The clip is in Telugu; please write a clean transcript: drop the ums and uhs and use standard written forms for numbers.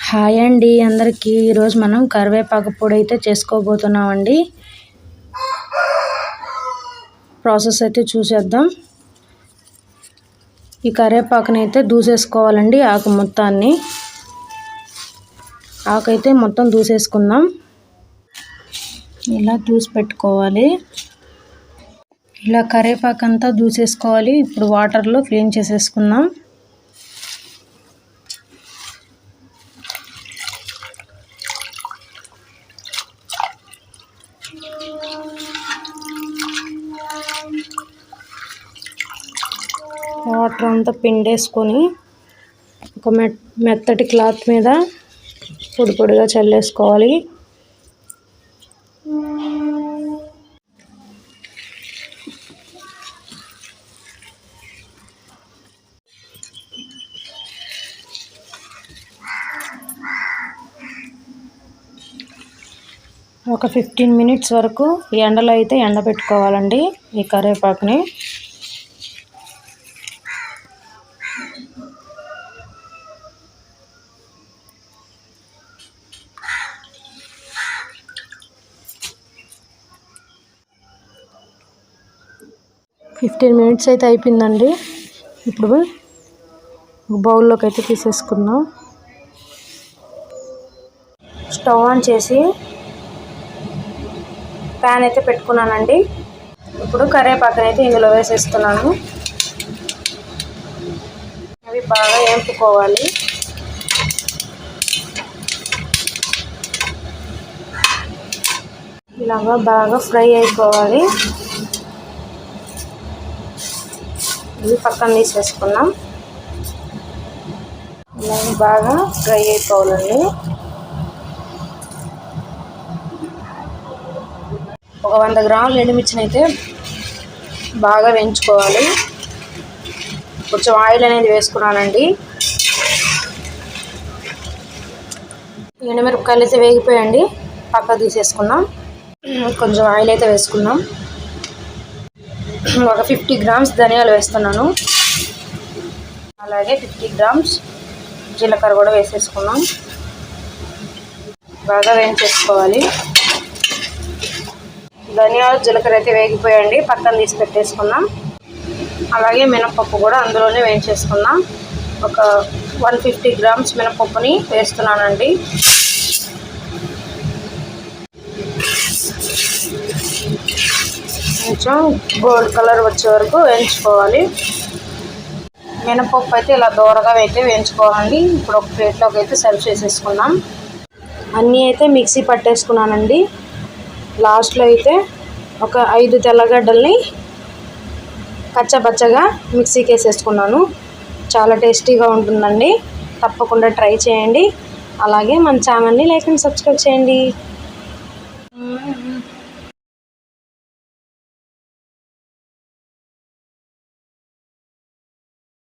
హాయ్ అండి అందరికీ. ఈరోజు మనం కరివేపాకు పొడి అయితే చేసుకోబోతున్నామండి. ప్రాసెస్ అయితే చూసేద్దాం. ఈ కరివేపాకుని అయితే దూసేసుకోవాలండి. ఆకు మొత్తాన్ని ఆకైతే మొత్తం దూసేసుకుందాం. ఇలా దూసి పెట్టుకోవాలి. ఇలా కరివేపాకు అంతా దూసేసుకోవాలి. ఇప్పుడు వాటర్లో క్లీన్ చేసేసుకుందాం. వాటర్ అంతా పిండేసుకొని ఒక మెత్తటి క్లాత్ మీద పొడి పొడిగా చల్లేసుకోవాలి. ఒక 15 మినిట్స్ వరకు ఎండలో అయితే ఎండబెట్టుకోవాలండి ఈ కరివేపాకుని. మినిట్స్ అయితే అయిపోయిందండి. ఇప్పుడు బౌల్లోకి అయితే తీసేసుకుందాం. స్టవ్ ఆన్ చేసి ప్యాన్ అయితే పెట్టుకున్నానండి. ఇప్పుడు కరివేపాకుని అయితే ఇందులో వేసేస్తున్నాను. అవి బాగా వేపుకోవాలి. ఇలాగా బాగా ఫ్రై అయిపోవాలి. ఇది పక్కన తీసేసుకున్నాం. ఇలా బాగా ఫ్రై అయిపోవాలండి. ఒక 100 గ్రాముల ఎండుమిర్చిని అయితే బాగా వేయించుకోవాలి. కొంచెం ఆయిల్ అనేది వేసుకున్నానండి. ఎండుమిరపకాయలు అయితే వేగిపోయండి. పక్క తీసేసుకున్నాం. కొంచెం ఆయిల్ అయితే వేసుకున్నాం. ఒక 50 గ్రామ్స్ ధనియాలు వేస్తున్నాను. అలాగే 50 గ్రామ్స్ జీలకర్ర కూడా వేసేసుకున్నాం. బాగా వేయించేసుకోవాలి. ధనియాలు జీలకర్ర అయితే వేగిపోయండి. పక్కన తీసి పెట్టేసుకున్నాం. అలాగే మినపప్పు కూడా అందులోనే వేయించేసుకున్నాం. ఒక 150 గ్రామ్స్ మినపప్పుని వేస్తున్నానండి. కొంచెం గోల్డ్ కలర్ వచ్చే వరకు వేయించుకోవాలి. మినపప్పు అయితే ఇలా దూరగా అయితే వేయించుకోవాలండి. ఇప్పుడు ఒక ప్లేట్లోకి అయితే సర్వ్ చేసేసుకున్నాం. అన్నీ అయితే మిక్సీ పట్టేసుకున్నానండి. లాస్ట్లో అయితే ఒక 5 తెల్లగడ్డల్ని కచ్చపచ్చగా మిక్సీకి వేసేసుకున్నాను. చాలా టేస్టీగా ఉంటుందండి. తప్పకుండా ట్రై చేయండి. అలాగే మన ఛానల్ని లైక్ అండ్ సబ్స్క్రైబ్ చేయండి.